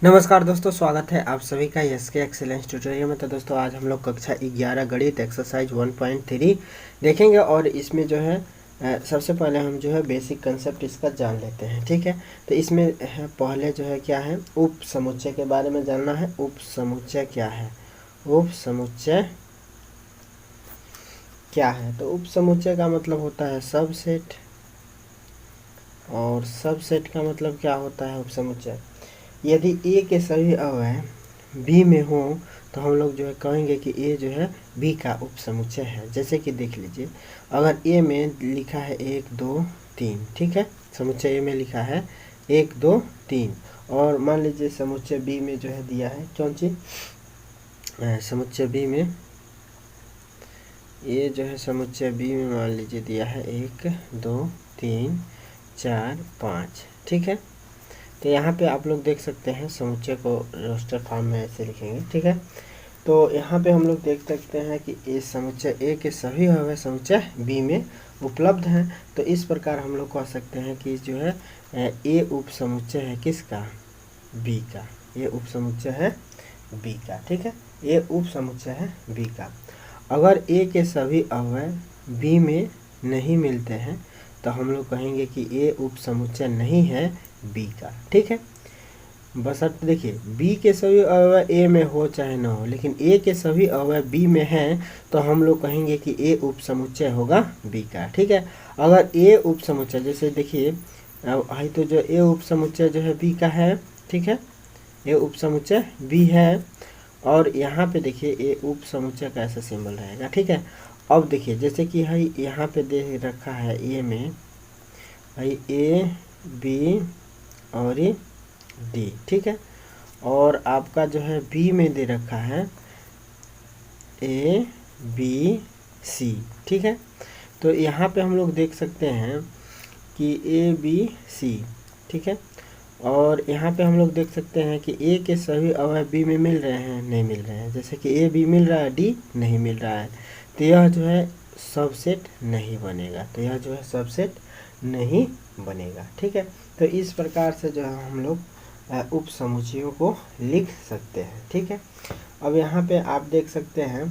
नमस्कार दोस्तों, स्वागत है आप सभी का एस के एक्सेलेंस ट्यूटोरियल में। तो दोस्तों आज हम लोग कक्षा 11 गणित एक्सरसाइज 1.3 देखेंगे और इसमें जो है सबसे पहले हम जो है बेसिक कंसेप्ट इसका जान लेते हैं। ठीक है, तो इसमें पहले जो है क्या है, उप समुच्चय के बारे में जानना है। उप समुच्चय क्या है, उप समुच्चय क्या है? तो उप समुच्चय का मतलब होता है सबसेट, और सबसेट का मतलब क्या होता है उप समुच्चय। यदि ए के सभी अवयव बी में हो तो हम लोग जो है कहेंगे कि ए जो है बी का उपसमुच्चय है। जैसे कि देख लीजिए, अगर ए में लिखा है 1 2 3, ठीक है, समुच्चय ए में लिखा है 1 2 3, और मान लीजिए समुच्चय बी में जो है दिया है कौन सी, समुच्चय बी में ये जो है समुच्चय बी में मान लीजिए दिया है 1 2 3 4 5, ठीक है। तो यहाँ पे आप लोग देख सकते हैं समुच्चय को रोस्टर फॉर्म में ऐसे लिखेंगे, ठीक है। तो यहाँ पे हम लोग देख सकते हैं कि ए समुच्चय ए के सभी अवयव समुच्चय बी में उपलब्ध हैं। तो इस प्रकार हम लोग कह सकते हैं कि जो है ए उप समुच्चय है किसका, बी का। ये उप समुच्चय है बी का, ठीक है, ये उप समुच्चय है बी का। अगर ए के सभी अवयव बी में नहीं मिलते हैं तो हम लोग कहेंगे कि ए उप समुच्चय नहीं है बी का, ठीक है। बशर्ते देखिए बी के सभी अवयव ए में हो चाहे ना हो, लेकिन ए के सभी अवयव बी में हैं तो हम लोग कहेंगे कि ए उप समुच्चय होगा बी का, ठीक है। अगर ए उप समुच्चय, जैसे देखिए आई तो जो ए उप समुच्चय जो है बी का है, ठीक है, ए उप समुच्चय बी है। और यहाँ पे देखिए ए उप समुच्चय का ऐसा सिंबल रहेगा, ठीक है। अब देखिए जैसे कि है यहाँ पे दे रखा है ए में भाई ए बी और डी, ठीक है, और आपका जो है बी में दे रखा है ए बी सी, ठीक है। तो यहाँ पे हम लोग देख सकते हैं कि ए बी सी, ठीक है, और यहाँ पे हम लोग देख सकते हैं कि ए के सभी अवयव बी में मिल रहे हैं, नहीं मिल रहे हैं। जैसे कि ए बी मिल रहा है, डी नहीं मिल रहा है, तो यह जो है सबसेट नहीं बनेगा, तो यह जो है सबसेट नहीं बनेगा, ठीक है। तो इस प्रकार से जो है हम लोग उप समुच्चयों को लिख सकते हैं, ठीक है। अब यहाँ पे आप देख सकते हैं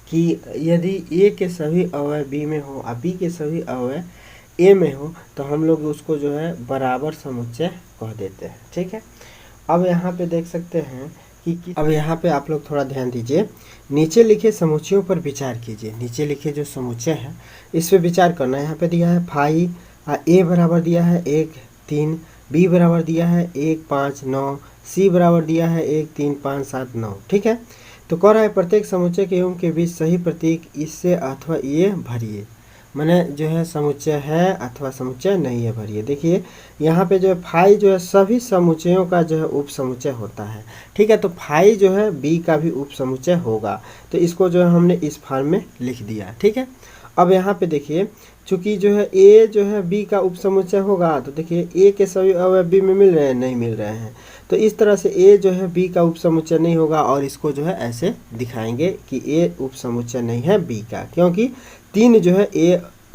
कि यदि ए के सभी अवयव बी में हो और बी के सभी अवयव ए में हो तो हम लोग उसको जो है बराबर समुच्चय कह देते हैं, ठीक है। अब यहाँ पे देख सकते हैं कि अब यहाँ पे आप लोग थोड़ा ध्यान दीजिए, नीचे लिखे समुच्चयों पर विचार कीजिए। नीचे लिखे जो समुच्चय है इस पे विचार करना है। यहाँ पे दिया है फाई ए बराबर दिया है 1 3, बी बराबर दिया है 1 5 9, सी बराबर दिया है 1 3 5 7 9, ठीक है। तो कह रहा है प्रत्येक समुच्चय के एवं के बीच सही प्रतीक इससे अथवा ये भरिए, माने जो है समुच्चय है अथवा समुच्चय नहीं है भरिए। देखिए यहाँ पे जो है फाई जो है सभी समुच्चयों का जो है उप समुच्चय होता है, ठीक है। तो फाई जो है बी का भी उप समुच्चय होगा, तो इसको जो है हमने इस फॉर्म में लिख दिया, ठीक है। अब यहाँ पे देखिए चूंकि जो है ए जो है बी का उपसमुच्चय होगा, तो देखिए ए के सभी अवयव बी में मिल रहे हैं, नहीं मिल रहे हैं, तो इस तरह से ए जो है बी का उपसमुच्चय नहीं होगा। और इसको जो है ऐसे दिखाएंगे कि ए उपसमुच्चय नहीं है बी का, क्योंकि 3 जो है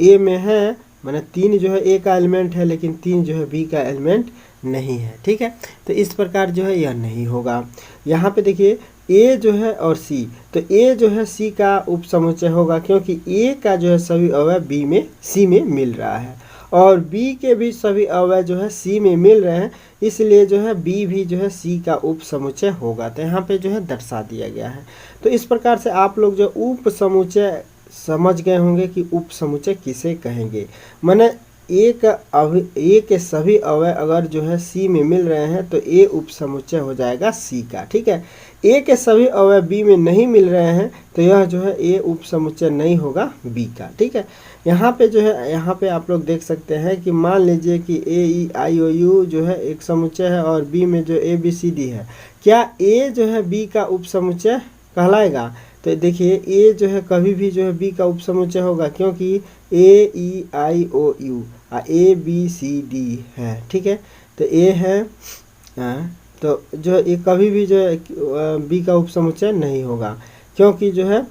ए में है, माने 3 जो है ए का एलिमेंट है, लेकिन 3 जो है बी का एलिमेंट नहीं है, ठीक है। तो इस प्रकार जो है यह नहीं होगा। यहाँ पे देखिए ए जो है और सी, तो ए जो है सी का उपसमुच्चय होगा, क्योंकि ए का जो है सभी अवयव बी में सी में मिल रहा है, और बी के भी सभी अवयव जो है सी में मिल रहे हैं, इसलिए जो है बी भी जो है सी का उपसमुच्चय होगा। तो यहाँ पे जो है दर्शा दिया गया है। तो इस प्रकार से आप लोग जो उपसमुच्चय समझ गए होंगे कि उपसमुच्चय किसे कहेंगे। माने ए के सभी अवयव अगर जो है सी में मिल रहे हैं तो ए उपसमुच्चय हो जाएगा सी का, ठीक है। ए के सभी अवयव बी में नहीं मिल रहे हैं तो यह जो है ए उपसमुच्चय नहीं होगा बी का, ठीक है। यहाँ पे जो है यहाँ पे आप लोग देख सकते हैं कि मान लीजिए कि ए ई आई ओ यू जो है एक समुच्चय है और बी में जो ए बी सी डी है, क्या ए जो है बी का उपसमुच्चय कहलाएगा? तो देखिए ए जो है कभी भी जो है बी का उपसमुच्चय होगा, क्योंकि A E I O U A B C D है, ठीक है। तो ए है तो जो ये कभी भी जो है बी का उपसमुच्चय नहीं होगा, क्योंकि जो है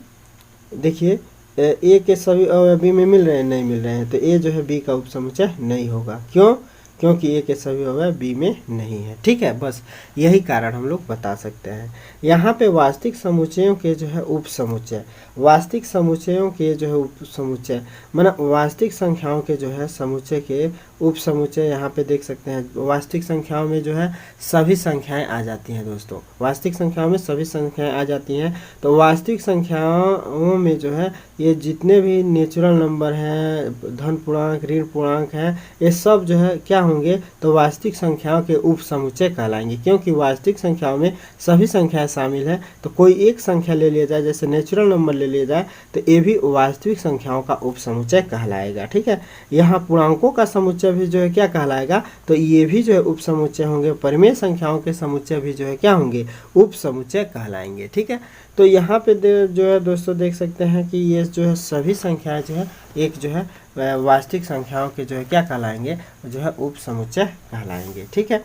देखिए ए के सभी अवयव बी में मिल रहे हैं, नहीं मिल रहे हैं, तो ए जो है बी का उपसमुच्चय नहीं होगा। क्यों? क्योंकि ए के सभी अवयव बी में नहीं है। ठीक है, बस यही कारण हम लोग बता सकते हैं। यहाँ पे वास्तविक समुच्चयों के जो है उप समुच्चय, वास्तविक समुच्चयों के जो है उप समुच्चय मतलब वास्तविक संख्याओं के जो है समुच्चय के उप समुच्चय यहाँ पे देख सकते हैं। वास्तविक संख्याओं में जो है सभी संख्याएं आ जाती हैं दोस्तों, वास्तविक संख्याओं में सभी संख्याएं आ जाती हैं। तो वास्तविक संख्याओं में जो है ये जितने भी नेचुरल नंबर हैं, धन पूर्णांक, ऋण पूर्णांक हैं, ये सब जो है क्या होंगे, तो वास्तविक संख्याओं के उप समुच्चय कहलाएंगे। क्योंकि वास्तविक संख्याओं में सभी संख्याएं शामिल है, तो कोई एक संख्या ले लिया जाए, जैसे नेचुरल नंबर ले लिया जाए, तो ये भी वास्तविक संख्याओं का उप समुच्चय कहलाएगा। ठीक है, यहाँ पूर्णांकों का समुच्चय भी जो है क्या कहलाएगा, तो ये भी जो है उप समुच्चय होंगे। परिमेय संख्याओं के समुच्चय भी जो है क्या होंगे, उप समुच्चय कहलाएंगे। ठीक है, तो यहाँ पे जो है दोस्तों देख सकते हैं कि ये जो है सभी संख्याएं जो है एक जो है वास्तविक संख्याओं के जो है क्या कहलाएंगे, जो है उप समुच्चय कहलाएंगे। ठीक है,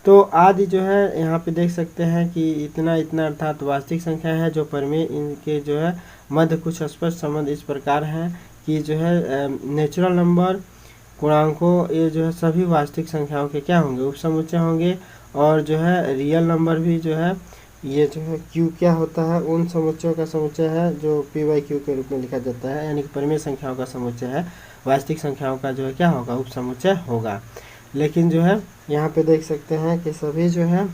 तो आदि जो है यहाँ पे देख सकते हैं कि इतना इतना अर्थात वास्तविक संख्या है जो परिमेय, इनके जो है मध्य कुछ स्पष्ट संबंध इस प्रकार हैं कि जो है नेचुरल नंबर, पूर्णांकों, ये जो है सभी वास्तविक संख्याओं के क्या होंगे, उप समुच्चय होंगे। और जो है रियल नंबर भी जो है ये जो है क्यू क्या होता है, उन समुच्चयों का समुच्चय है जो पी बाई क्यू के रूप में लिखा जाता है, यानी कि परिमेय संख्याओं का समुच्चय है, वास्तविक संख्याओं का जो है क्या होगा, उप समुच्चय होगा। लेकिन जो है यहाँ पे देख सकते हैं कि सभी जो है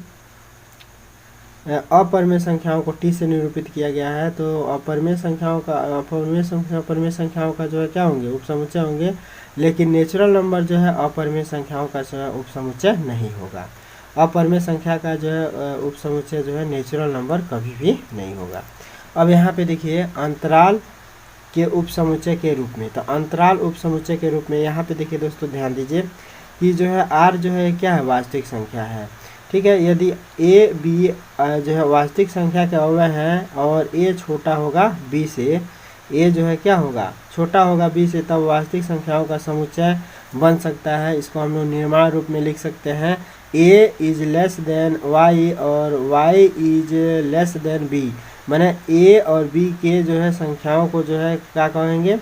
अपरिमेय संख्याओं को टी से निरूपित किया गया है, तो अपरिमेय संख्याओं का परिमेय संख्याओं का जो है क्या होंगे, उप समुच्चय होंगे। लेकिन नेचुरल नंबर जो है अपरिमेय संख्याओं का जो है उप समुच्चय नहीं होगा। अपरिमेय संख्या का जो है उप समुच्चय जो है नेचुरल नंबर कभी भी नहीं होगा। अब यहाँ पे देखिए अंतराल के उप समुच्चय के रूप में, तो अंतराल उप समुच्चय के रूप में यहाँ पे देखिए दोस्तों ध्यान दीजिए कि जो है आर जो है क्या है, वास्तविक संख्या है। ठीक है, यदि ए बी जो है वास्तविक संख्या के अवयव हैं और ए छोटा होगा बी से, ए जो है क्या होगा, छोटा होगा बी से, तब वास्तविक संख्याओं का समुच्चय बन सकता है। इसको हम लोग निर्माण रूप में लिख सकते हैं, a is less than y और y is less than b. माने ए और बी के जो है संख्याओं को जो है क्या कहेंगे,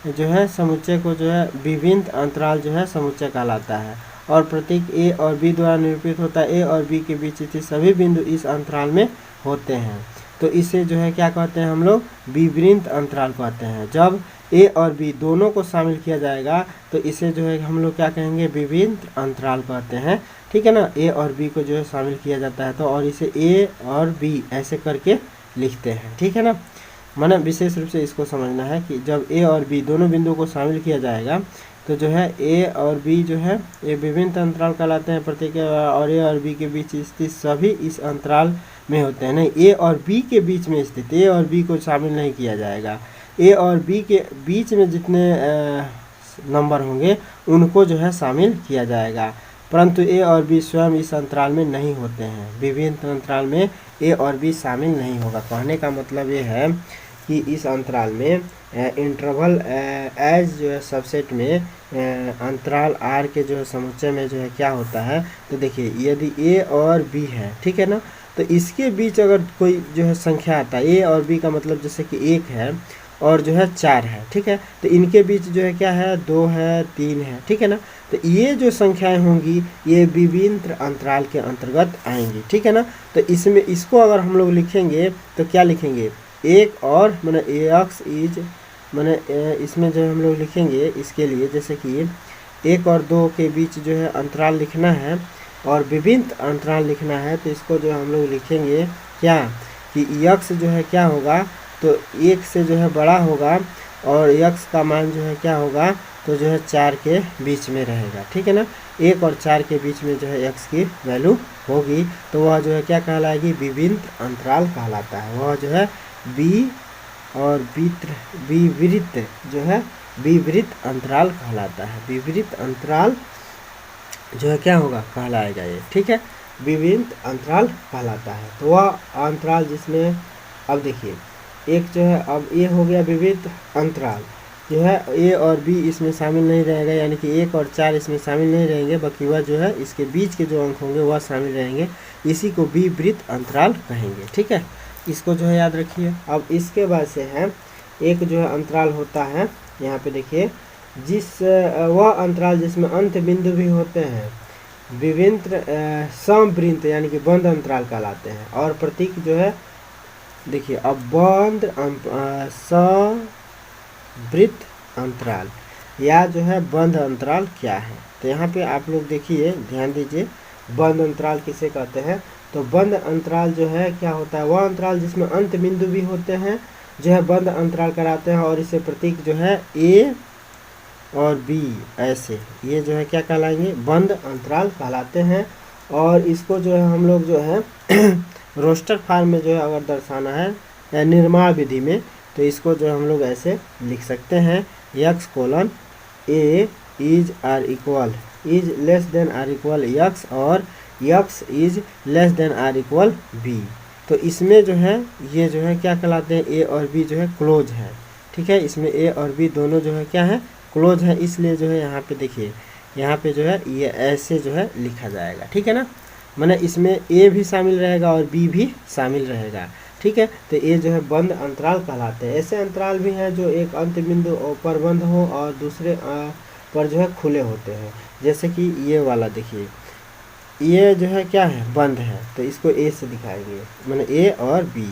जो है समुच्चय को जो है विभिन्न अंतराल जो है समुच्चय कहलाता है। और प्रतीक ए और बी द्वारा निरूपित होता है। ए और बी के बीच स्थित सभी बिंदु इस अंतराल में होते हैं, तो इसे जो है क्या कहते हैं हम लोग, विवृत अंतराल कहते हैं। जब ए और बी दोनों को शामिल किया जाएगा तो इसे जो है हम लोग क्या कहेंगे, विवृत अंतराल कहते हैं। ठीक है ना, ए और बी को जो है शामिल किया जाता है तो, और इसे ए और बी ऐसे करके लिखते हैं। ठीक है ना, माने विशेष रूप से इसको समझना है कि जब ए और बी दोनों बिंदुओं को शामिल किया जाएगा तो जो है ए और बी जो है ये विभिन्न अंतराल कहलाते हैं। प्रत्येक और ए और बी के बीच स्थित सभी इस अंतराल में होते हैं। नहीं, ए और बी के बीच में स्थित, ए और बी को शामिल नहीं किया जाएगा। ए और बी के बीच में जितने नंबर होंगे उनको जो है शामिल किया जाएगा, परंतु ए और बी स्वयं इस अंतराल में नहीं होते हैं। विभिन्न अंतराल में ए और बी शामिल नहीं होगा। कहने का मतलब ये है कि इस अंतराल में इंटरवल एज जो है सबसेट में अंतराल आर के जो है समुच्चय में जो है क्या होता है, तो देखिए यदि ए और बी है, ठीक है ना, तो इसके बीच अगर कोई जो है संख्या आता है, ए और बी का मतलब जैसे कि 1 है और जो है 4 है, ठीक है, तो इनके बीच जो है क्या है, 2 है, 3 है, ठीक है ना, तो ये जो संख्याएं होंगी ये विभिन्न अंतराल के अंतर्गत आएंगी। ठीक है ना, तो इसमें इसको अगर हम लोग लिखेंगे तो क्या लिखेंगे, एक और मैंने एक्स इज मैंने इसमें जो हम लोग लिखेंगे इसके लिए जैसे कि 1 और 2 के बीच जो है अंतराल लिखना है और विभिन्न अंतराल लिखना है, तो इसको जो हम लोग लिखेंगे क्या कि यक्स जो है क्या होगा, तो 1 से जो है बड़ा होगा और यक्स का मान जो है क्या होगा, तो जो है 4 के बीच में रहेगा। ठीक है ना, 1 और 4 के बीच में जो है एक्स की वैल्यू होगी, तो वह जो है क्या कहलाएगी, विभिन्न अंतराल कहलाता है। वह जो है बी और विवृत जो है विवृत अंतराल कहलाता है। विवृत अंतराल जो है क्या होगा, कहलाएगा ये। ठीक है, विवृत अंतराल कहलाता है। तो वह अंतराल जिसमें अब देखिए एक जो है, अब ये हो गया विवृत अंतराल जो है, ए और बी इसमें शामिल नहीं रहेगा, यानी कि 1 और 4 इसमें शामिल नहीं रहेंगे, बाकी वह जो है इसके बीच के जो अंक होंगे वह शामिल रहेंगे। इसी को विवृत अंतराल कहेंगे। ठीक है, इसको जो है याद रखिए। अब इसके बाद से है एक जो है अंतराल होता है, यहाँ पे देखिए वह अंतराल जिसमें अंत बिंदु भी होते हैं विभिन्न समवृत्त यानी कि बंद अंतराल कहलाते हैं। और प्रतीक जो है देखिए, अब बंद समवृत्त अंतराल या जो है बंद अंतराल क्या है, तो यहाँ पे आप लोग देखिए, ध्यान दीजिए, बंद अंतराल किसे कहते हैं। तो बंद अंतराल जो है क्या होता है, वह अंतराल जिसमें अंत बिंदु भी होते हैं जो है बंद अंतराल कराते हैं। और इसे प्रतीक जो है ए और बी ऐसे, ये जो है क्या कहलाएंगे, बंद अंतराल कहलाते हैं। और इसको जो है हम लोग जो है रोस्टर फॉर्म में जो है अगर दर्शाना है या निर्माण विधि में, तो इसको जो हम लोग ऐसे लिख सकते हैं, X colon A is or equal is less than or equal X और X is less than or equal B. तो इसमें जो है ये जो है क्या कहलाते हैं, ए और बी जो है क्लोज है, ठीक है। इसमें ए और बी दोनों जो है क्या है, क्लोज है, इसलिए जो है यहाँ पे देखिए, यहाँ पे जो है ये ऐसे जो है लिखा जाएगा, ठीक है ना। माने इसमें ए भी शामिल रहेगा और बी भी शामिल रहेगा, ठीक है। तो ये जो है बंद अंतराल कहलाते हैं। ऐसे अंतराल भी हैं जो एक अंत बिंदु पर बंद हो और दूसरे पर जो है खुले होते हैं, जैसे कि ये वाला देखिए, ये जो है क्या है, बंद है, तो इसको ए से दिखाएंगे, माने ए और बी,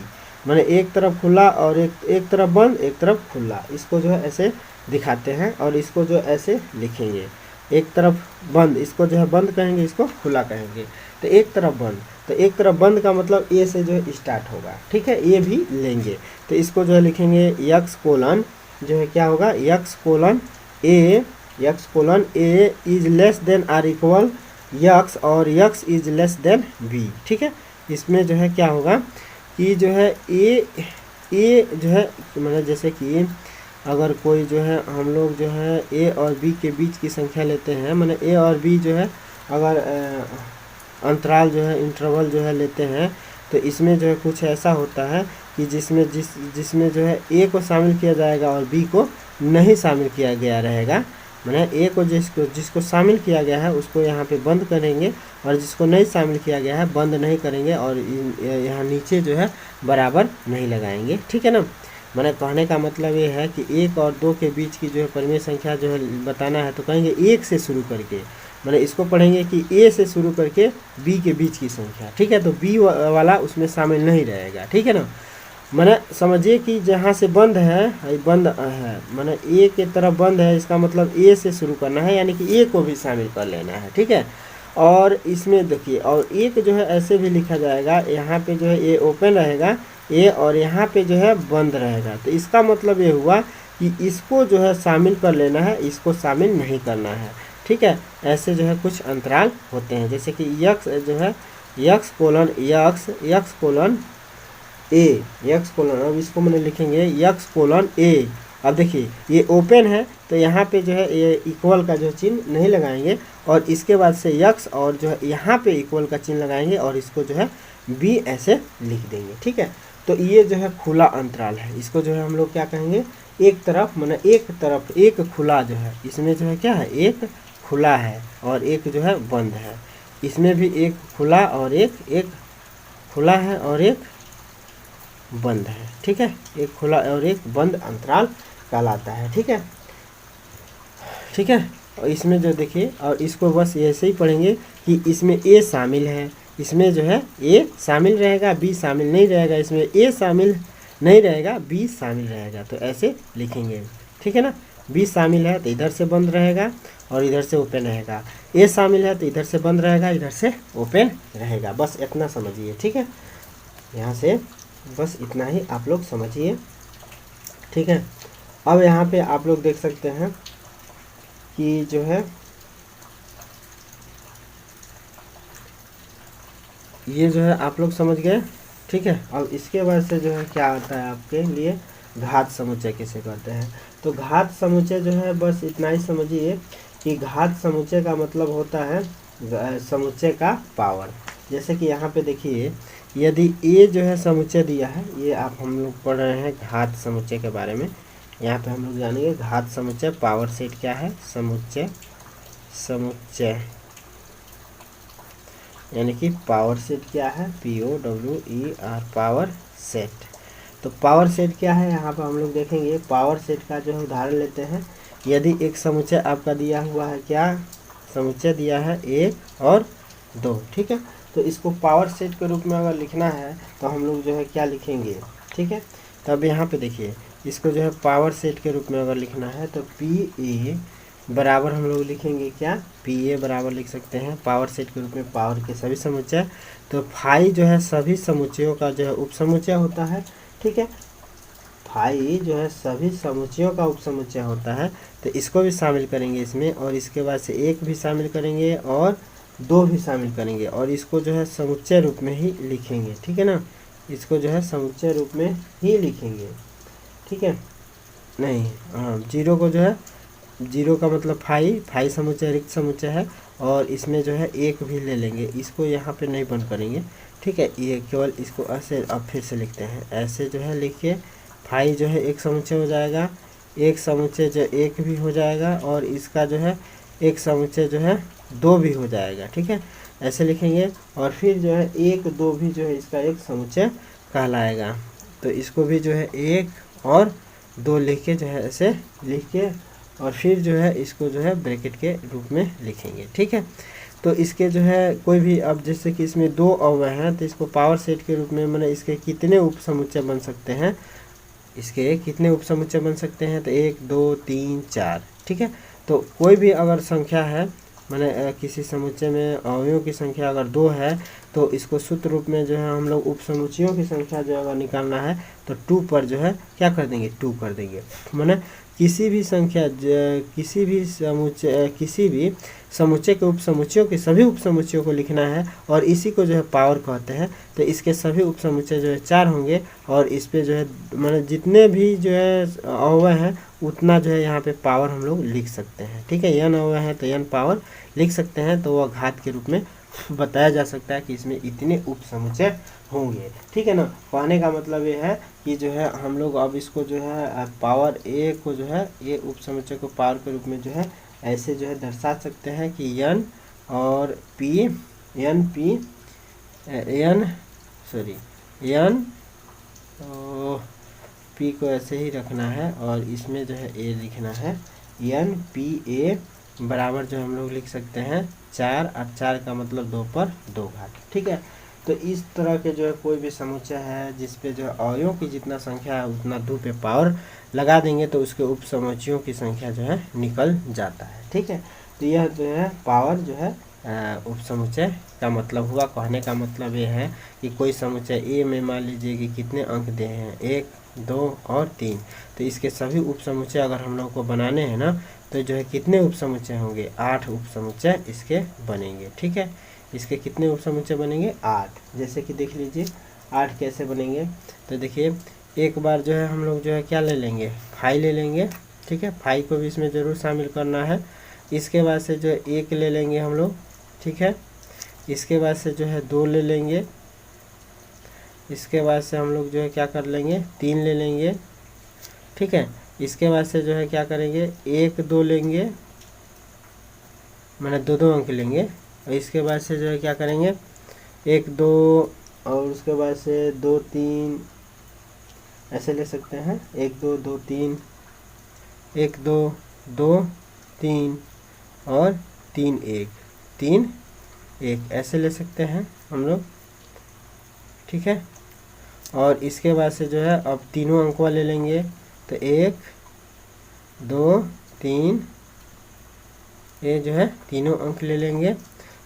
माने एक तरफ खुला और एक तरफ बंद, एक तरफ खुला, इसको जो है ऐसे दिखाते हैं। और इसको जो ऐसे लिखेंगे, एक तरफ बंद, इसको जो है बंद कहेंगे, इसको खुला कहेंगे। तो एक तरफ बंद, तो एक तरफ बंद का मतलब ए से जो है स्टार्ट होगा, ठीक है, ये भी लेंगे। तो इसको जो है लिखेंगे यक्स कोलन जो है क्या होगा, X colon A is less than or equal X और X is less than B, ठीक है। इसमें जो है क्या होगा कि जो है ए जो है मतलब जैसे कि अगर कोई जो है हम लोग जो है ए और बी के बीच की संख्या लेते हैं, माने ए और बी जो है अगर अंतराल जो है इंटरवल जो है लेते हैं, तो इसमें जो है कुछ ऐसा होता है कि जिसमें जो है ए को शामिल किया जाएगा और बी को नहीं शामिल किया गया रहेगा। माने ए को जिसको शामिल किया गया है उसको यहाँ पे बंद करेंगे और जिसको नहीं शामिल किया गया है बंद नहीं करेंगे, और यहाँ नीचे जो है बराबर नहीं लगाएंगे, ठीक है ना। मैंने कहने का मतलब ये है कि 1 और 2 के बीच की जो है परिमेय संख्या जो है बताना है, तो कहेंगे 1 से शुरू करके, मैंने इसको पढ़ेंगे कि ए से शुरू करके बी के बीच की संख्या, ठीक है। तो बी वाला उसमें शामिल नहीं रहेगा, ठीक है ना। मैंने समझिए कि जहाँ से बंद है, बंद है मैंने ए के तरफ बंद है, इसका मतलब ए से शुरू करना है, यानी कि ए को भी शामिल कर लेना है, ठीक है। और इसमें देखिए, और एक जो है ऐसे भी लिखा जाएगा, यहाँ पे जो है ए ओपन रहेगा ए और यहाँ पे जो है बंद रहेगा। तो इसका मतलब ये हुआ कि इसको जो है शामिल कर लेना है, इसको शामिल नहीं करना है, ठीक है। ऐसे जो है कुछ अंतराल होते हैं, जैसे कि यक्स जो है यक्स कोलन ए, यक्स कोलन, अब इसको मैंने लिखेंगे यक्स कोलन ए। अब देखिए ये ओपन है, तो यहाँ पे जो है ये इक्वल का जो चिन्ह नहीं लगाएंगे, और इसके बाद से यक्स और जो है यहाँ पे इक्वल का चिन्ह लगाएंगे और इसको जो है बी ऐसे लिख देंगे, ठीक है। तो ये जो है खुला अंतराल है, इसको जो है हम लोग क्या कहेंगे, एक तरफ माने एक तरफ एक खुला जो है, इसमें जो है क्या है, एक खुला है और एक जो है बंद है, इसमें भी एक खुला और एक खुला है और एक बंद है, ठीक है। एक खुला और एक बंद अंतराल कहलाता है, ठीक है, ठीक है। और इसमें जो देखिए, और इसको बस ऐसे ही पढ़ेंगे कि इसमें ए शामिल है, इसमें जो है ए शामिल रहेगा, बी शामिल नहीं रहेगा, इसमें ए शामिल नहीं रहेगा, बी शामिल रहेगा, तो ऐसे लिखेंगे, ठीक है ना। बी शामिल है तो इधर से बंद रहेगा और इधर से ओपन रहेगा, ए शामिल है तो इधर से बंद रहेगा, इधर से ओपन रहेगा, बस इतना समझिए, ठीक है। यहाँ से बस इतना ही आप लोग समझिए, ठीक है। अब यहाँ पे आप लोग देख सकते हैं कि जो है ये जो है आप लोग समझ गए, ठीक है। अब इसके बाद से जो है क्या आता है आपके लिए, घात समुच्चय किसे कहते हैं। तो घात समुच्चय जो है बस इतना ही समझिए कि घात समुच्चय का मतलब होता है समुच्चय का पावर। जैसे कि यहाँ पे देखिए, यदि ए जो है समुच्चय दिया है, ये आप हम लोग पढ़ रहे हैं घात समुच्चय के बारे में, यहाँ पे हम लोग जानेंगे घात समुच्चय, पावर सेट क्या है, समुच्चय यानी कि पावर सेट क्या है, POWER पावर सेट। तो पावर सेट क्या है, यहाँ पर हम लोग देखेंगे, पावर सेट का जो है उदाहरण लेते हैं यदि एक समुच्चय आपका दिया हुआ है, क्या समुच्चय दिया है 1 और 2, ठीक है। तो इसको पावर सेट के रूप में अगर लिखना है तो हम लोग जो है क्या लिखेंगे, ठीक है। तो अब यहाँ पे देखिए, इसको जो है पावर सेट के रूप में अगर लिखना है तो PA बराबर हम लोग लिखेंगे क्या, PA बराबर लिख सकते हैं पावर सेट के रूप में पावर के सभी समुच्चय। तो फाई जो है सभी समुच्चयों का जो है उपसमुच्चय होता है, ठीक है। फाई जो है सभी समुच्चयों का उपसमुच्चय होता है, तो इसको भी शामिल करेंगे इसमें, और इसके बाद से 1 भी शामिल करेंगे और 2 भी शामिल करेंगे, और इसको जो है समुच्चय रूप में ही लिखेंगे, ठीक है ना। इसको जो है समुच्चय रूप में ही लिखेंगे, ठीक है। नहीं, हाँ, 0 को जो है, 0 का मतलब फाई समुच्चय रिक्त समुच्चय है, और इसमें जो है 1 भी ले लेंगे, इसको यहाँ पे नहीं बंद करेंगे, ठीक है। ये केवल इसको ऐसे अब फिर से लिखते हैं, ऐसे जो है लिखिए, फाई जो है एक समुच्चय हो जाएगा, एक समुच्चय जो 1 भी हो जाएगा, और इसका जो है एक समुच्चय जो है 2 भी हो जाएगा, ठीक है। ऐसे लिखेंगे, और फिर जो है 1 2 भी जो है इसका एक समुच्चय कहलाएगा। तो इसको भी जो है 1 और 2 लिख के जो है ऐसे लिख के, और फिर जो है इसको जो है ब्रैकेट के रूप में लिखेंगे, ठीक है। तो इसके जो है कोई भी, अब जैसे कि इसमें 2 अवयव हैं, तो इसको पावर सेट के रूप में मैंने इसके कितने उपसमुच्चय बन सकते हैं, इसके कितने उपसमुच्चय बन सकते हैं, तो 1 2 3 4, ठीक है। तो कोई भी अगर संख्या है, माने किसी समुच्चय में अवयवों की संख्या अगर 2 है, तो इसको सूत्र रूप में जो है हम लोग उपसमुच्चयों की संख्या जो अगर निकालना है तो 2 पर जो है क्या कर देंगे, 2 कर देंगे। माने किसी भी संख्या, किसी भी समुच्चय के उपसमुच्चयों के सभी उपसमुच्चयों को लिखना है, और इसी को जो है पावर कहते हैं। तो इसके सभी उपसमुच्चय जो है 4 होंगे, और इस पे जो है माने जितने भी जो है अवयव हैं उतना जो है यहाँ पे पावर हम लोग लिख सकते हैं, ठीक है। n अवयव है तो n पावर लिख सकते हैं, तो वह घात के रूप में बताया जा सकता है कि इसमें इतने उपसमुच्चय होंगे, ठीक है ना। कहने का मतलब ये है कि जो है हम लोग अब इसको जो है पावर a को जो है ये उपसमुच्चय को पावर के रूप में जो है ऐसे जो है दर्शा सकते हैं कि n और p, n p को ऐसे ही रखना है, और इसमें जो है a लिखना है, NPA बराबर जो हम लोग लिख सकते हैं 4, और 4 का मतलब 2 पर 2 घात, ठीक है। तो इस तरह के जो है कोई भी समुच्चय है जिसपे जो है अवयवों की जितना संख्या है उतना 2 पे पावर लगा देंगे तो उसके उपसमुच्चयों की संख्या जो है निकल जाता है, ठीक है। तो यह जो है पावर जो है उपसमुच्चय का मतलब हुआ। कहने का मतलब ये है कि कोई समुच्चय ए में मान लीजिए कि कितने अंक दे हैं, 1 2 और 3, तो इसके सभी उपसमुच्चय अगर हम लोग को बनाने हैं ना, तो जो है कितने उपसमुच्चय होंगे, 8 उपसमुच्चय इसके बनेंगे, ठीक है। इसके कितने उपसमुच्चय बनेंगे, 8। जैसे कि देख लीजिए 8 कैसे बनेंगे, तो देखिए एक बार जो है हम लोग जो है क्या ले लेंगे, फाई ले लेंगे, ठीक है। फाई को भी इसमें ज़रूर शामिल करना है। इसके बाद से जो है 1 ले लेंगे हम लोग, ठीक है। इसके बाद से जो है 2 ले लेंगे। इसके बाद से हम लोग जो है क्या कर लेंगे, 3 ले लेंगे, ठीक है। इसके बाद से जो है क्या करेंगे, 1 2 लेंगे, मैंने 2 2 अंक लेंगे, और इसके बाद से जो है क्या करेंगे, 1 2, और उसके बाद से 2 3 ऐसे ले सकते हैं, 1 2 2 3, 1 2 2 3 और 3 1 3 1 ऐसे ले सकते हैं हम लोग, ठीक है। और इसके बाद से जो है अब तीनों अंक वाले लेंगे, तो 1 2 3, ये जो है तीनों अंक ले लेंगे,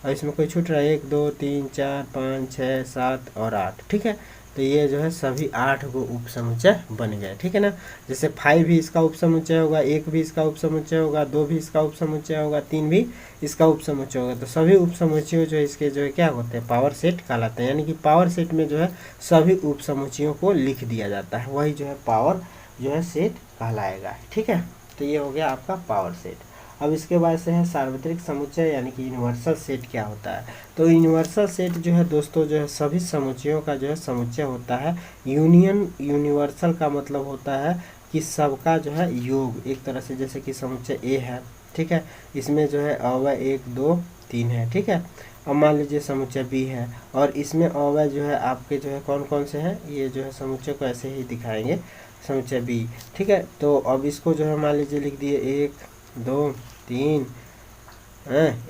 और इसमें कोई छूट रहा है, 1 2 3 4 5 6 7 और 8, ठीक है। तो ये जो है सभी 8 को उपसमुच्चय बन गए, ठीक है ना। जैसे 5 भी इसका उपसमुच्चय होगा, 1 भी इसका उपसमुच्चय होगा, 2 भी इसका उपसमुच्चय होगा, 3 भी इसका उपसमुच्चय होगा। तो सभी उपसमुच्चयों जो इसके जो है क्या होते हैं, पावर सेट कहलाते हैं। यानी कि पावर सेट में जो है सभी उपसमुच्चयों को लिख दिया जाता है, वही जो है पावर जो है सेट कहलाएगा, ठीक है। तो ये हो गया आपका पावर सेट। अब इसके बाद से है सार्वत्रिक समुच्चय, यानी कि यूनिवर्सल सेट क्या होता है। तो यूनिवर्सल सेट जो है दोस्तों जो है सभी समुच्चयों का जो है समुच्चय होता है। यूनिवर्सल का मतलब होता है कि सबका जो है योग, एक तरह से जैसे कि समुच्चय ए है, ठीक है, इसमें जो है अवयव 1 2 3 है, ठीक है। अब मान लीजिए समुच्चय बी है, और इसमें अवयव जो है आपके जो है कौन कौन से हैं, ये जो है समुच्चय को ऐसे ही दिखाएंगे, समुच्चय बी, ठीक है। तो अब इसको जो है मान लीजिए लिख दिए 1 2 3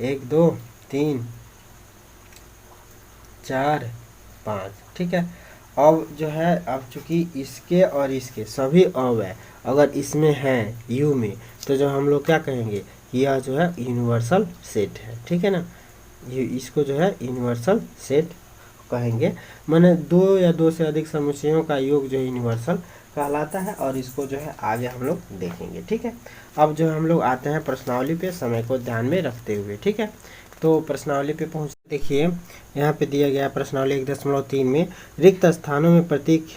1 2 3 4 5। ठीक है, अब जो है अब चूंकि इसके और इसके सभी अब है, अगर इसमें है यू में, तो जो हम लोग क्या कहेंगे, यह जो है यूनिवर्सल सेट है। ठीक है ना, ये इसको जो है यूनिवर्सल सेट कहेंगे। माने दो या दो से अधिक समुच्चयों का योग जो यूनिवर्सल कहलाता है, और इसको जो है आगे हम लोग देखेंगे। ठीक है, अब जो हम लोग आते हैं प्रश्नावली पे, समय को ध्यान में रखते हुए। ठीक है, तो प्रश्नावली पे पहुँच, देखिए यहाँ पे दिया गया प्रश्नावली 1.3 में रिक्त स्थानों में प्रतीक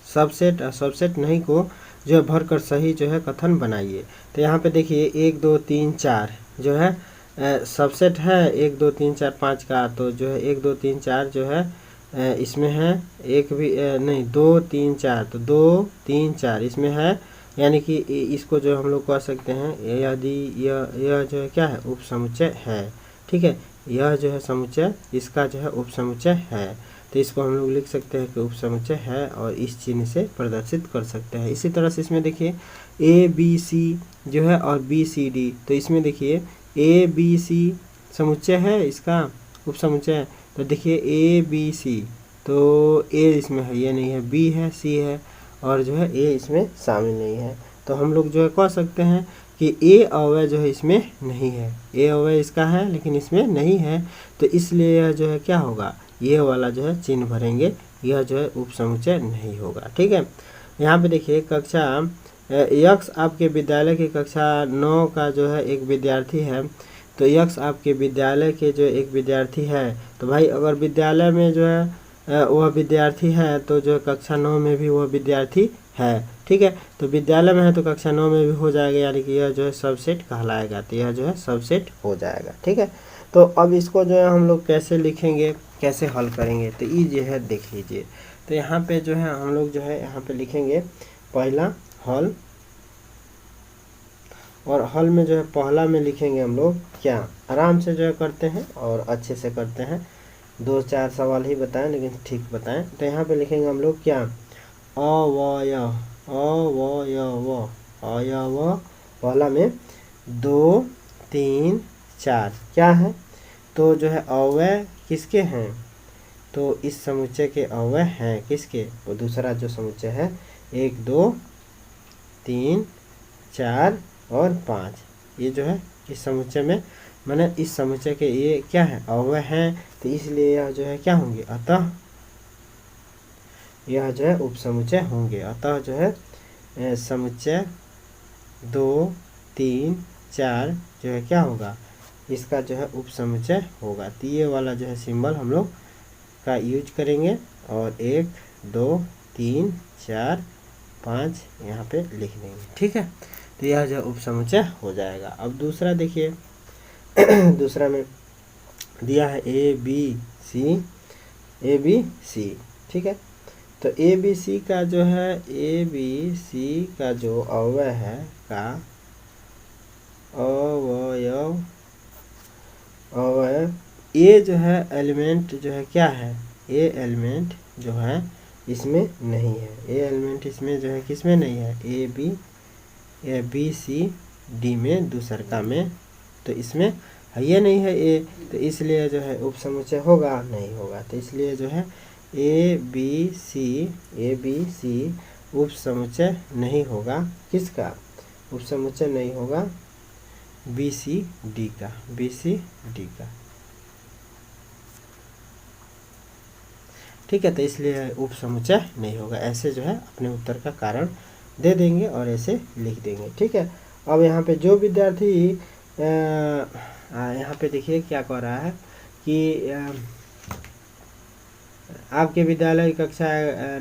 सबसेट और सबसेट नहीं को जो है भर कर सही जो है कथन बनाइए। तो यहाँ पे देखिए 1 2 3 4 जो है सबसेट है 1 2 3 4 5 का, तो जो है 1 2 3 4 जो है इसमें है, एक भी नहीं 2 3 4, तो 2 3 4 इसमें है, यानी कि इसको जो हम लोग कह सकते हैं यदि यह जो है क्या है, उप समुच्चय है। ठीक है, यह जो है समुच्चय इसका जो है उप समुच्चय है, तो इसको हम लोग लिख सकते हैं कि उप समुच्चय है, और इस चिन्ह से प्रदर्शित कर सकते हैं। इसी तरह से इसमें देखिए ए बी सी जो है और बी सी डी, तो इसमें देखिए ए बी सी समुच्चय है, इसका उप समुच्चय है। तो देखिए ए बी सी, तो ए इसमें है, ये नहीं है, बी है, सी है, और जो है ए इसमें शामिल नहीं है। तो हम लोग जो है कह सकते हैं कि ए अवयव जो है इसमें नहीं है, ए अवयव इसका है लेकिन इसमें नहीं है, तो इसलिए यह जो है क्या होगा, ये वाला जो है चिन्ह भरेंगे, यह जो है उप समुच्चय नहीं होगा। ठीक है, यहाँ पे देखिए कक्षा यक्स आपके विद्यालय की कक्षा 9 का जो है एक विद्यार्थी है, तो यक्स आपके विद्यालय के जो एक विद्यार्थी है, तो भाई अगर विद्यालय में जो है वह विद्यार्थी है, तो जो कक्षा 9 में भी वह विद्यार्थी है। ठीक है, तो विद्यालय में है तो कक्षा 9 में भी हो जाएगा, यानी कि यह जो है सबसेट कहलाएगा, तो यह जो है सबसेट हो जाएगा। ठीक है, तो अब इसको जो है हम लोग कैसे लिखेंगे, कैसे हल करेंगे, तो ये जो है देख लीजिए। तो यहाँ पे जो है हम लोग जो है यहाँ पे लिखेंगे पहला हल, और हल में जो है पहला में लिखेंगे हम लोग क्या, आराम से जो है करते हैं और अच्छे से करते हैं, 2-4 सवाल ही बताएं लेकिन ठीक बताएं। तो यहाँ पे लिखेंगे हम लोग क्या, अवयव, अवयव, अवयव पहला में 2 3 4 क्या है, तो जो है अवयव किसके हैं, तो इस समुच्चय के अवयव हैं किसके, वो दूसरा जो समुच्चय है 1 2 3 4 और 5, ये जो है इस समुच्चय में, माने इस समुच्चय के ये क्या है, अवयव हैं, तो इसलिए यह जो है क्या होंगे, अतः यह जो है उप समुच्चय होंगे। अतः जो है समुच्चय 2 3 4 जो है क्या होगा, इसका जो है उप समुच्चय होगा। तो ये वाला जो है सिंबल हम लोग का यूज करेंगे, और 1 2 3 4 5 यहाँ पे लिख देंगे। ठीक है, तो यह जो उप समुच्चय हो जाएगा। अब दूसरा देखिए दूसरा में दिया है ए बी सी, ए बी सी। ठीक है, तो ए बी सी का जो है, ए बी सी का जो अवयव है का अवयव, अवयव ए जो है एलिमेंट जो है क्या है, ए एलिमेंट जो है इसमें नहीं है, ए एलिमेंट इसमें जो है किसमें नहीं है, ए बी सी डी में दूसरका में, तो इसमें है ये नहीं है ए, तो इसलिए जो है उप समुच्चय होगा नहीं होगा। तो इसलिए जो है ए बी सी उप समुच्चय नहीं होगा, किसका उप समुच्चय नहीं होगा, बी सी डी का, बी सी डी का। ठीक है, तो इसलिए उप समुच्चय नहीं होगा। ऐसे जो है अपने उत्तर का कारण दे देंगे और ऐसे लिख देंगे। ठीक है, अब यहाँ पे जो विद्यार्थी यहाँ पे देखिए क्या कह रहा है कि आपके विद्यालय की कक्षा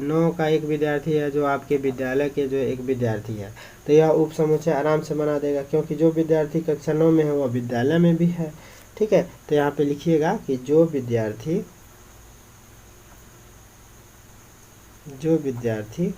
9 का एक विद्यार्थी है, जो आपके विद्यालय के जो एक विद्यार्थी है, तो यह उप समुच्चय आराम से बना देगा, क्योंकि जो विद्यार्थी कक्षा 9 में है वह विद्यालय में भी है। ठीक है, तो यहाँ पे लिखिएगा कि जो विद्यार्थी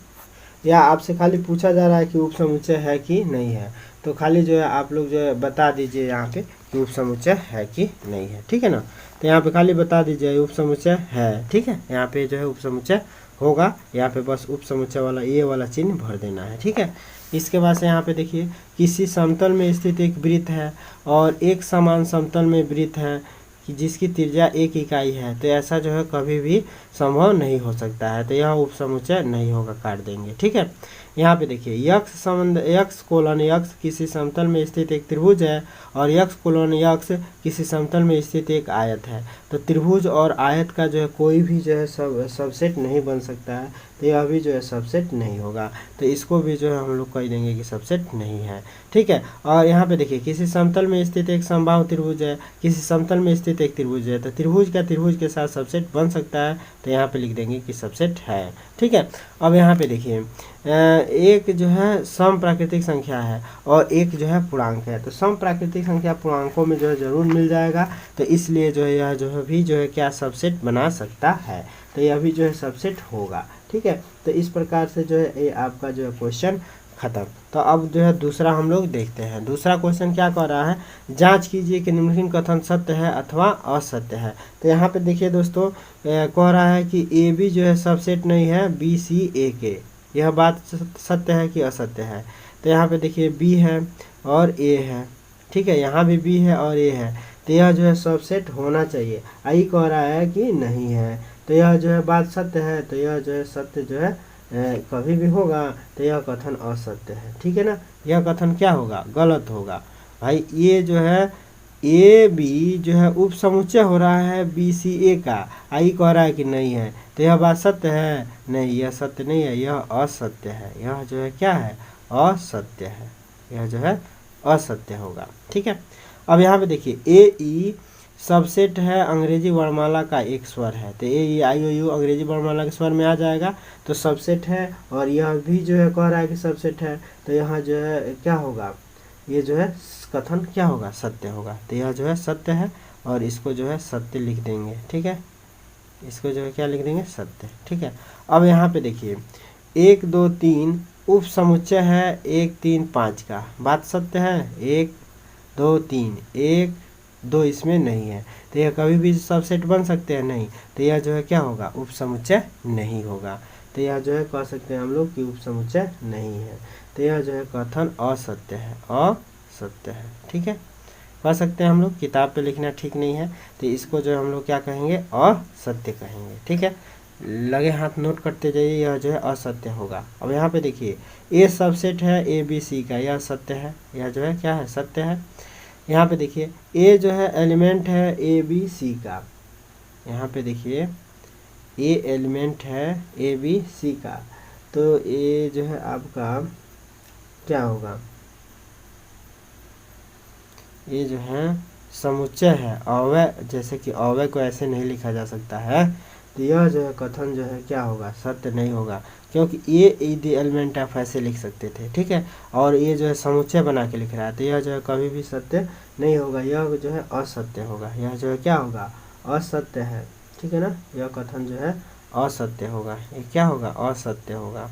या आपसे खाली पूछा जा रहा है कि उप समुच्चय है कि नहीं है, तो खाली जो है आप लोग जो है बता दीजिए यहाँ पे कि उप समुच्चय है कि नहीं है। ठीक है ना, तो यहाँ पे खाली बता दीजिए उप समुच्चय है। ठीक है, यहाँ पे जो है उप समुच्चय होगा, यहाँ पे बस उप समुच्चय वाला ये वाला चिन्ह भर देना है। ठीक है, इसके बाद से यहाँ पे देखिए किसी समतल में स्थित एक वृत्त है और एक समान समतल में वृत्त है कि जिसकी त्रिज्या 1 इकाई है, तो ऐसा जो है कभी भी संभव नहीं हो सकता है, तो यह उपसमुच्चय नहीं होगा, काट देंगे। ठीक है, यहाँ पे देखिए यक्ष संबंध यक्ष कोलन यक्ष किसी समतल में स्थित एक त्रिभुज है और यक्ष कोलन यक्ष किसी समतल में स्थित एक आयत है। तो त्रिभुज और आयत का जो है कोई भी जो है सबसेट नहीं बन सकता है, तो यह भी जो है सबसेट नहीं होगा, तो इसको भी जो है हम लोग कह देंगे कि सबसेट नहीं है। ठीक है, और यहाँ पे देखिए किसी समतल में स्थित एक समबाहु त्रिभुज है, किसी समतल में स्थित एक त्रिभुज है, तो त्रिभुज का त्रिभुज के साथ सबसेट बन सकता है, तो यहाँ पे लिख देंगे कि सबसेट है। ठीक है, अब यहाँ पे देखिए एक जो है सम प्राकृतिक संख्या है और एक जो है पूर्णांक है, तो सम प्राकृतिक संख्या पूर्णांकों में जो है जरूर मिल जाएगा, तो इसलिए जो है यह जो है भी जो है क्या सबसेट बना सकता है, तो यह भी जो है सबसेट होगा। ठीक है, तो इस प्रकार से जो है ये आपका जो है क्वेश्चन खत्म। तो अब जो है दूसरा हम लोग देखते हैं। दूसरा क्वेश्चन क्या कह रहा है, जांच कीजिए कि निम्नलिखित कथन सत्य है अथवा असत्य है। तो यहाँ पे देखिए दोस्तों कह रहा है कि ए बी जो है सबसेट नहीं है बी सी ए के, यह बात सत्य है कि असत्य है। तो यहाँ पे देखिए बी है और ए है, ठीक है, यहाँ भी बी है और ए है, तो यह जो है सबसेट होना चाहिए। आई कह रहा है कि नहीं है, तो यह जो है बात सत्य है, तो यह जो है सत्य जो है कभी भी होगा, तो यह कथन असत्य है। ठीक है ना, यह कथन क्या होगा, गलत होगा भाई। ये जो है ए बी जो है उप समुच्चय हो रहा है बी सी ए का, आई कह रहा है कि नहीं है, तो यह बात सत्य है, नहीं यह सत्य नहीं है, यह असत्य है, यह जो है क्या है, असत्य है, यह जो है असत्य होगा। ठीक है, अब यहाँ पे देखिए ए ई सबसेट है अंग्रेजी वर्णमाला का एक स्वर है, तो ए ई आई ओ यू अंग्रेजी वर्णमाला के स्वर में आ जाएगा, तो सबसेट है। और यह भी जो है कह रहा है कि सबसेट है, तो यहाँ जो है क्या होगा, ये जो है कथन क्या होगा, सत्य होगा, तो यह जो है सत्य है और इसको जो है सत्य लिख देंगे। ठीक है, इसको जो है क्या लिख देंगे, सत्य। ठीक है, अब यहाँ पे देखिए 1 2 3 उप समुच्चय है 1 3 5 का, बात सत्य है, 1 2 3 1 2 इसमें नहीं है, तो यह कभी भी सबसेट बन सकते हैं, नहीं, तो यह जो है क्या होगा, उप समुच्चय नहीं होगा, तो यह जो है कह सकते हैं हम लोग कि उप समुच्चय नहीं है, तो यह जो है कथन असत्य है, असत्य है। ठीक है, कह सकते हैं हम लोग, किताब पे लिखना ठीक नहीं है, तो इसको जो है हम लोग क्या कहेंगे, असत्य कहेंगे। ठीक है, लगे हाथ नोट करते जाइए, यह जो है असत्य होगा। अब यहाँ पे देखिए ए सबसेट है ए बी सी का, यह सत्य है, यह जो है क्या है, सत्य है। यहाँ पे देखिए ए जो है एलिमेंट है ए बी सी का, यहाँ पे देखिए ए एलिमेंट है ए बी सी का, तो ए जो है आपका क्या होगा, ये जो है समुच्चय है, अवयव, जैसे कि अवयव को ऐसे नहीं लिखा जा सकता है, तो यह जो है कथन जो है क्या होगा, सत्य नहीं होगा, क्योंकि ये द एलिमेंट आप ऐसे लिख सकते थे। ठीक है, और ये जो है समुच्चय बना के लिख रहा है, तो यह जो है कभी भी सत्य नहीं होगा, यह जो है असत्य होगा, यह जो है क्या होगा, असत्य है। ठीक है ना, यह कथन जो है असत्य होगा, ये क्या होगा, असत्य होगा।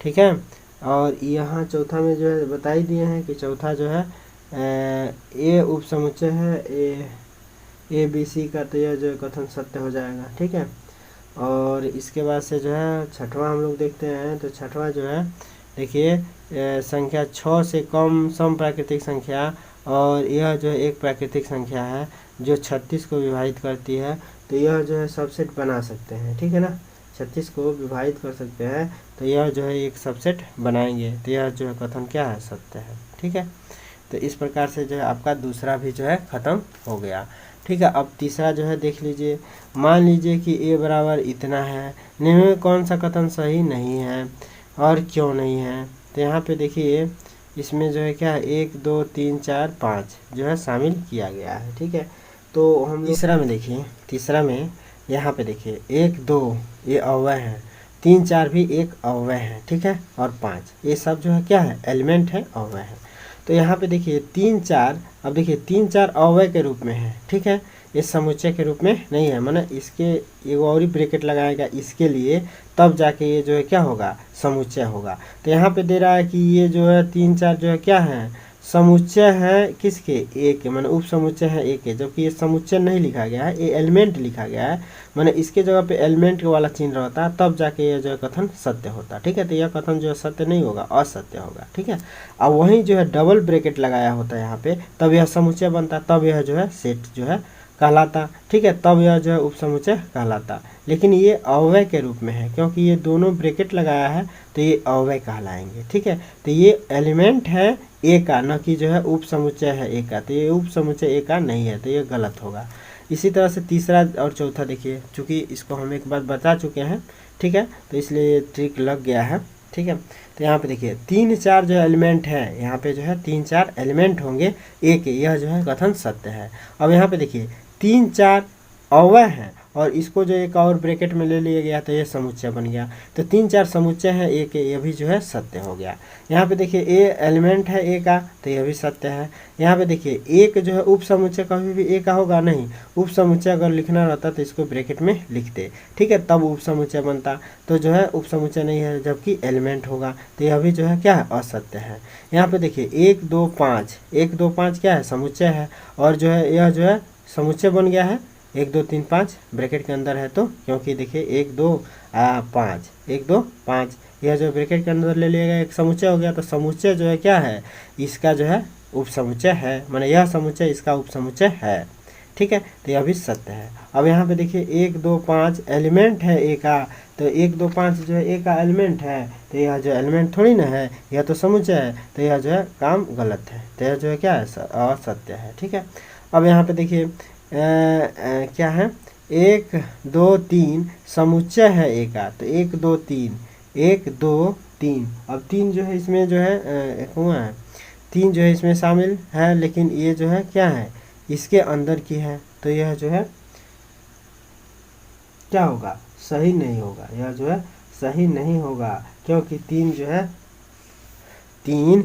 ठीक है, और यहाँ चौथा में जो है बता ही दिए हैं कि चौथा जो है ए उप समुच्चय है ए बी सी का, तो यह जो है कथन सत्य हो जाएगा। ठीक है, और इसके बाद से जो है छठवां हम लोग देखते हैं, तो छठवां जो है देखिए संख्या 6 से कम सम प्राकृतिक संख्या, और यह जो है एक प्राकृतिक संख्या है जो 36 को विभाजित करती है, तो यह जो है सबसेट बना सकते हैं। ठीक है ना, 36 को विभाजित कर सकते हैं, तो यह जो है एक सबसेट बनाएंगे, तो यह जो है कथन क्या है, सत्य है। ठीक है, तो इस प्रकार से जो है आपका दूसरा भी जो है ख़त्म हो गया। ठीक है, अब तीसरा जो है देख लीजिए, मान लीजिए कि ए बराबर इतना है, निम्न में कौन सा कथन सही नहीं है और क्यों नहीं है। तो यहाँ पे देखिए इसमें जो है क्या है, 1 2 3 4 5 जो है शामिल किया गया है। ठीक है, तो हम तीसरा में देखिए, तीसरा में यहाँ पे देखिए 1 2 ये अव्यय है, 3 4 भी एक अव्यय है। ठीक है, और 5 ये सब जो है क्या है, एलिमेंट है, अव्यय है। तो यहाँ पे देखिए 3 4, अब देखिए 3 4 अव्यय के रूप में है। ठीक है, ये समुच्चय के रूप में नहीं है, माने इसके एक और ही ब्रैकेट लगाएगा इसके लिए, तब जाके ये जो है क्या होगा, समुच्चय होगा। तो यहाँ पे दे रहा है कि ये जो है 3 4 जो है क्या है, समुच्चय है किसके, ए के, माने उप समुच्चय है ए के, जबकि ये समुच्चय नहीं लिखा गया है, ये एलिमेंट लिखा गया है, माने इसके जगह पे एलिमेंट वाला चिन्ह रहता है, तब जाके ये जो है कथन सत्य होता है। ठीक है, तो यह कथन जो है सत्य नहीं होगा, असत्य होगा। ठीक है, अब वहीं जो है डबल ब्रैकेट लगाया होता है यहाँ पे, तब यह समुच्चय बनता, तब यह जो है सेट जो है कहलाता। ठीक है, तब यह जो है उप समुच्चय कहलाता। लेकिन ये अव्यय के रूप में है, क्योंकि ये दोनों ब्रैकेट लगाया है तो ये अव्यय कहलाएंगे। ठीक है, तो ये एलिमेंट है ए का, न कि जो है उप समुच्चय है ए का, तो ये उप समुच्चय ए का नहीं है, तो ये गलत होगा। इसी तरह से तीसरा और चौथा देखिए, चूंकि इसको हम एक बार बता चुके हैं, ठीक है, तो इसलिए ये ट्रिक लग गया है। ठीक है, तो यहाँ पे देखिए 3-4 जो एलिमेंट है, यहाँ पे जो है 3-4 एलिमेंट होंगे ए के, यह जो है कथन सत्य है। अब यहाँ पे देखिए 3-4 अव्यय हैं, और इसको जो एक और ब्रैकेट में ले लिया गया तो ये समुच्चय बन गया, तो 3-4 समुच्चय है ए के, ये भी जो है सत्य हो गया। यहाँ पे देखिए ए एलिमेंट है ए का, तो यह भी सत्य है। यहाँ पे देखिए एक जो है उप समुच्चय कभी भी ए का होगा नहीं, उप समुच्चय अगर लिखना रहता तो इसको ब्रैकेट में लिखते। ठीक है, तब उप समुच्चय बनता, तो जो है उप समुच्चय नहीं है, जबकि एलिमेंट होगा, तो यह भी जो है क्या है, असत्य है। यहाँ पे देखिए 1 2 5, 1 2 5 क्या है, समुच्चय है, और जो है यह जो है समुच्चय बन गया है, 1 2 3 5 ब्रैकेट के अंदर है, तो क्योंकि देखिए 1 2 5, 1 2 5, यह जो ब्रैकेट के अंदर ले लिया गया एक समुच्चय हो गया, तो समुच्चय जो है क्या है, इसका जो है उप समुच्चय है, माने यह समुच्चय इसका उप समुच्चय है। ठीक है, तो यह भी सत्य है। अब यहाँ पे देखिए 1 2 5 एलिमेंट है ए का, तो 1 2 5 जो है ए का एलिमेंट है, तो यह जो एलिमेंट थोड़ी ना है, यह तो समुच्चय है, तो यह जो है काम गलत है, तो यह जो है क्या है, असत्य है। ठीक है, अब यहाँ पे देखिए क्या है, 1 2 3 समुच्चय है ए का, तो 1 2 3, 1 2 3, अब 3 जो है इसमें जो है हुआ है, 3 जो है इसमें शामिल है, लेकिन ये जो है क्या है, इसके अंदर की है, तो यह जो है क्या होगा, सही नहीं होगा, यह जो है सही नहीं होगा, क्योंकि 3 जो है 3,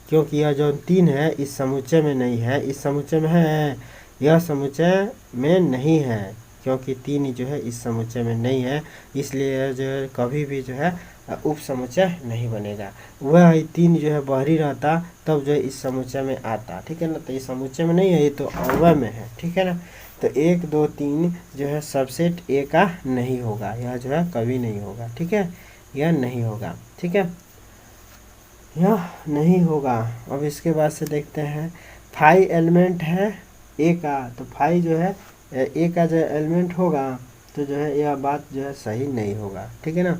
क्योंकि यह जो 3 है इस समुच्चय में नहीं है, इस समुच्चय में है, यह समुच्चय में नहीं है, क्योंकि 3 जो है इस समुच्चय में नहीं है, इसलिए यह जो है कभी भी जो है उप समुच्चय नहीं बनेगा। वह 3 जो है बाहरी रहता तब जो है इस समुच्चय में आता। ठीक है ना, तो इस समुच्चय में नहीं है, ये तो अव्यय में है। ठीक है ना, तो 1 2 3 जो है सबसेट ए का नहीं होगा, यह जो है कभी नहीं होगा। ठीक है, यह नहीं होगा। ठीक है, यह नहीं होगा। अब इसके बाद से देखते हैं 5 एलिमेंट है ए का, तो 5 जो है ए का जो एलिमेंट होगा, तो जो है यह बात जो है सही नहीं होगा। ठीक है ना,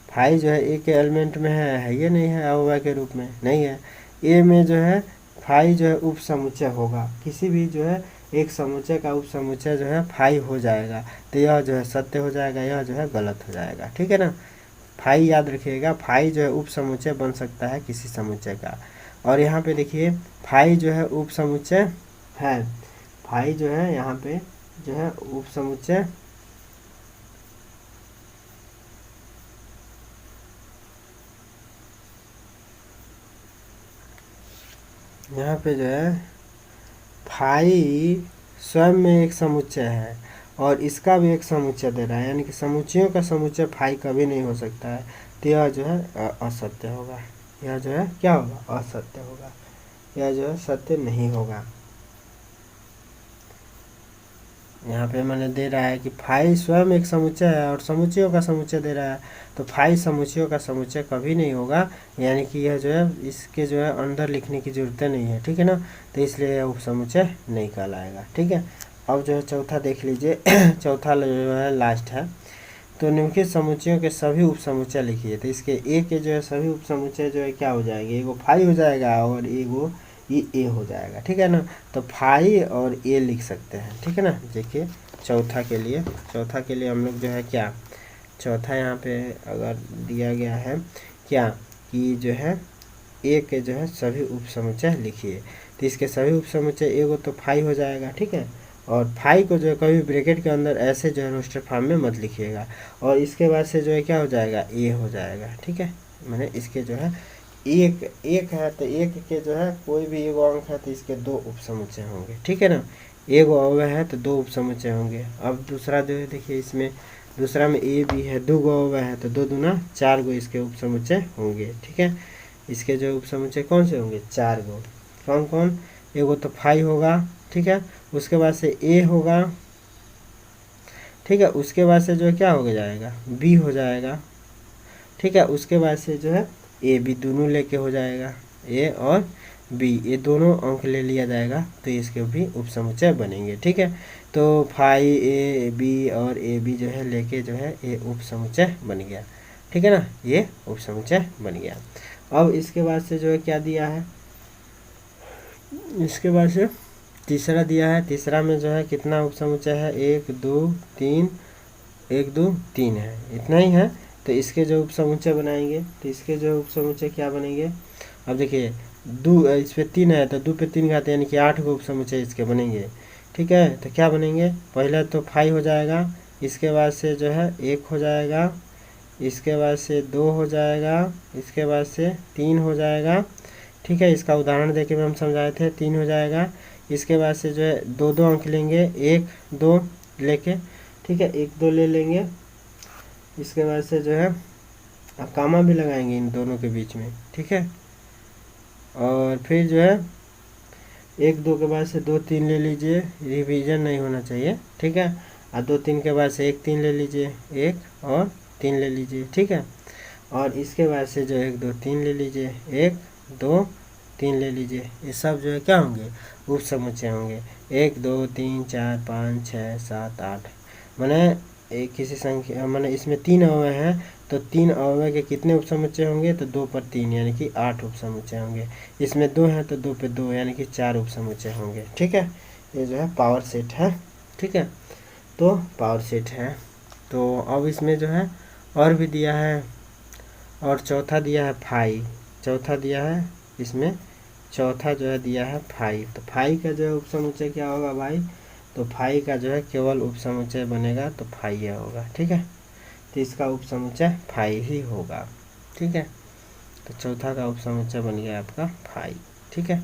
5 जो है ए के एलिमेंट में है, ये नहीं है, अव्यय के रूप में नहीं है। ए में जो है 5 जो है उप समुच्चय होगा, किसी भी जो है एक समुच्चय का उप समुच्चय जो है 5 हो जाएगा, तो यह जो है सत्य हो जाएगा, यह जो है गलत हो जाएगा। ठीक है ना, 5 याद रखिएगा, 5 जो है उप समुच्चय बन सकता है किसी समुच्चय का। और यहाँ पे देखिए 5 जो है उप समुच्चय है, 5 जो है यहाँ पे जो है उप समुच्चय यहाँ पे जो है 5 स्वयं में एक समुच्चय है, और इसका भी एक समुच्चय दे रहा है, यानी कि समुच्चयों का समुच्चय 5 कभी नहीं हो सकता है, तो यह जो है असत्य होगा, यह जो है क्या होगा, असत्य होगा, यह जो है सत्य नहीं होगा। यहाँ पे मैंने दे रहा है कि 5 स्वयं एक समुच्चय है और समुच्चयों का समुच्चय दे रहा है, तो 5 समुच्चयों का समुच्चय कभी नहीं होगा, यानी कि यह जो है इसके जो है अंदर लिखने की ज़रूरत नहीं है। ठीक है ना, तो इसलिए यह उप समुच्चय नहीं कहलाएगा। ठीक है, अब जो है चौथा देख लीजिए चौथा जो है लास्ट है, तो निम्नलिखित समुच्चयों के सभी उप समुच्चय लिखिए। तो इसके ए के जो है सभी उप समुच्चय जो है क्या हो जाएंगे, एगो 5 हो जाएगा और एगो ये ए हो जाएगा। ठीक है ना, तो 5 और ए लिख सकते हैं। ठीक है ना, देखिए चौथा के लिए हम लोग जो है क्या, चौथा यहाँ पे अगर दिया गया है क्या कि जो है ए के जो है सभी उप समुच्चय लिखिए, तो इसके सभी उप समुच्चय एगो तो 5 हो जाएगा। ठीक है, और 5 को जो है कभी ब्रैकेट के अंदर ऐसे जो है रोस्टर फॉर्म में मत लिखिएगा, और इसके बाद से जो है क्या हो जाएगा, ए हो जाएगा। ठीक है, मैंने इसके जो है एक है, तो एक के जो है कोई भी एगो अंक है तो इसके 2 उप समुच्चय होंगे। ठीक है ना, एगो अव्यय है तो 2 उप समुच्चय होंगे। अब दूसरा जो है देखिए, इसमें दूसरा में ए भी है, 2 गो अव्यय है तो 2 दूना 4 गो इसके उप समुच्चय होंगे। ठीक है, इसके जो उप समुच्चय कौन से होंगे, 4 गो। कौन कौन, एगो तो फाई होगा, ठीक है, उसके बाद से ए होगा, ठीक है, उसके बाद से जो है क्या हो जाएगा, बी हो जाएगा, ठीक है, उसके बाद से जो है ए बी दोनों लेके हो जाएगा, ए और बी ये दोनों अंक ले लिया जाएगा तो इसके भी उपसमुच्चय बनेंगे, ठीक है। तो फाई ए बी और ए बी जो है लेके जो है ये उपसमुच्चय बन गया, ठीक है ना, ये उपसमुच्चय बन गया। अब इसके बाद से जो है क्या दिया है, इसके बाद से तीसरा दिया है, तीसरा में जो है कितना उपसमुच्चय है, 1 2 3, 1 2 3 है, इतना ही है। तो इसके जो उपसमुच्चय बनाएंगे तो इसके जो उपसमुच्चय क्या बनेंगे, अब देखिए इस पे 3 है तो 2 पे 3 घात यानी कि 8 को उपसमुच्चय इसके बनेंगे, ठीक है। तो क्या बनेंगे, पहला तो 5 हो जाएगा, इसके बाद से जो है 1 हो जाएगा, इसके बाद से 2 हो जाएगा, इसके बाद से 3 हो जाएगा, ठीक है। इसका उदाहरण देके भी हम समझाए थे, 3 हो जाएगा, इसके बाद से जो है 2 2 अंक लेंगे, 1 2 लेके, ठीक है, 1 2 ले लेंगे, इसके बाद से जो है अब कामा भी लगाएंगे इन दोनों के बीच में, ठीक है। और फिर जो है 1 2 के बाद से 2 3 ले लीजिए, रिवीजन नहीं होना चाहिए, ठीक है। और 2 3 के बाद से 1 3 ले लीजिए, 1 और 3 ले लीजिए, ठीक है। और इसके बाद से जो 1 2 3 ले लीजिए, 1 2 3 ले लीजिए, ये सब जो है क्या होंगे, उपसमुच्चय होंगे। 1 2 3 4 5 6 7 8, माने एक किसी संख्या माने इसमें 3 अवयव हैं तो 3 अवयव के कितने उपसमुच्चय होंगे, तो 2 पर 3 यानी कि 8 उपसमुच्चय होंगे। इसमें 2 हैं तो 2 पे 2 यानी कि 4 उपसमुच्चय होंगे, ठीक है। ये जो है पावर सेट है, ठीक है, तो पावर सेट है। तो अब इसमें जो है और भी दिया है, और चौथा दिया है फाई, चौथा दिया है इसमें, चौथा जो है दिया है फाई। तो फाई का जो है उपसमुच्चय क्या होगा भाई, तो फाई का जो है केवल उपसमुच्चय बनेगा तो फाई होगा, ठीक है। तो इसका उपसमुच्चय फाई ही होगा, ठीक है। तो चौथा का उपसमुच्चय बन गया आपका फाई, ठीक है।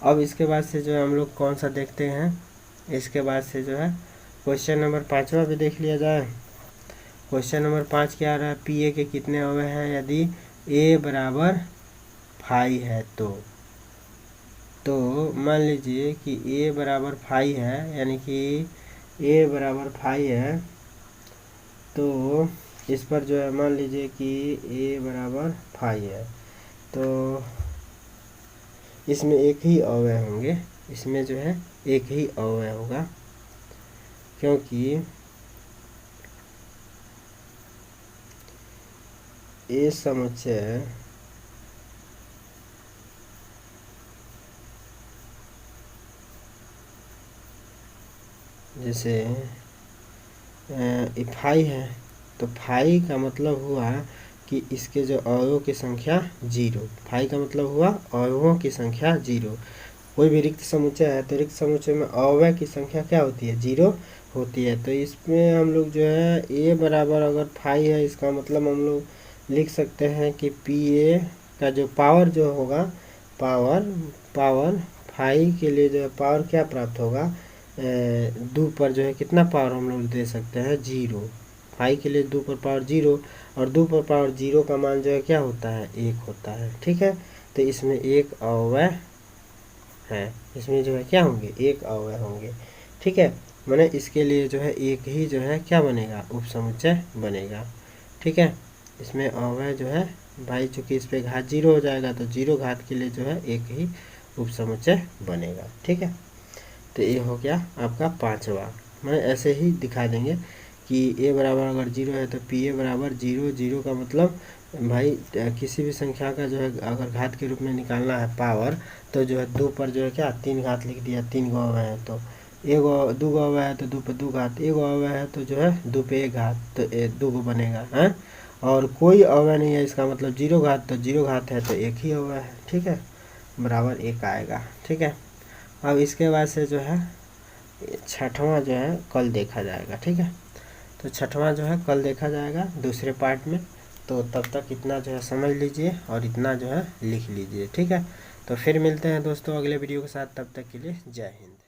अब इसके बाद से जो है हम लोग कौन सा देखते हैं, इसके बाद से जो है क्वेश्चन नंबर 5वां भी देख लिया जाए। क्वेश्चन नंबर 5 क्या आ रहा है, पी ए के कितने अवयव हैं यदि ए बराबर फाई है तो मान लीजिए कि ए बराबर फाई है, यानी कि ए बराबर फाई है, तो इस पर जो है मान लीजिए कि ए बराबर फाई है, तो इसमें एक ही अवयव होंगे, इसमें जो है एक ही अवयव होगा, क्योंकि ए समुच्चय जैसे फाई है तो फाई का मतलब हुआ कि इसके जो अवयवों की संख्या 0, फाई का मतलब हुआ अवयवों की संख्या 0। कोई भी रिक्त समुच्चय है तो रिक्त समुच्चय में अवयव की संख्या क्या होती है, 0 होती है। तो इसमें हम लोग जो है ए बराबर अगर फाई है, इसका मतलब हम लोग लिख सकते हैं कि पी ए का जो पावर जो होगा, पावर फाई के लिए जो है पावर क्या प्राप्त होगा, 2 पर जो है कितना पावर हम लोग दे सकते हैं, 0। फाई के लिए 2 पर पावर 0, और 2 पर पावर 0 का मान जो है क्या होता है, 1 होता है, ठीक है। तो इसमें एक अवयव है, इसमें जो है क्या होंगे, एक अवयव होंगे, ठीक है। माने इसके लिए जो है एक ही जो है क्या बनेगा, उपसमुच्चय बनेगा, ठीक है। इसमें अवयव जो है भाई चूंकि इस पे घात 0 हो जाएगा तो 0 घात के लिए जो है एक ही उपसमुच्चय बनेगा, ठीक है। तो ये हो गया आपका 5वां। मैंने ऐसे ही दिखा देंगे कि ए बराबर अगर 0 है तो पी ए बराबर 0, 0 का मतलब भाई किसी भी संख्या का जो है अगर घात के रूप में निकालना है पावर, तो जो है 2 पर जो है क्या 3 घात लिख दिया, 3 गो अवयव है तो 2 गो अवयव है तो 2 पे 2 घात, 1 गो अवयव है तो जो है 2 पे 1 घात, तो 2 गो बनेगा है। और कोई अवयव नहीं है इसका मतलब 0 घात, तो 0 घात है तो एक ही अवयव है, ठीक है, बराबर 1 आएगा, ठीक है। अब इसके बाद से जो है 6वां जो है कल देखा जाएगा, ठीक है। तो 6वां जो है कल देखा जाएगा दूसरे पार्ट में। तो तब तक इतना जो है समझ लीजिए और इतना जो है लिख लीजिए, ठीक है। तो फिर मिलते हैं दोस्तों अगले वीडियो के साथ, तब तक के लिए जय हिंद।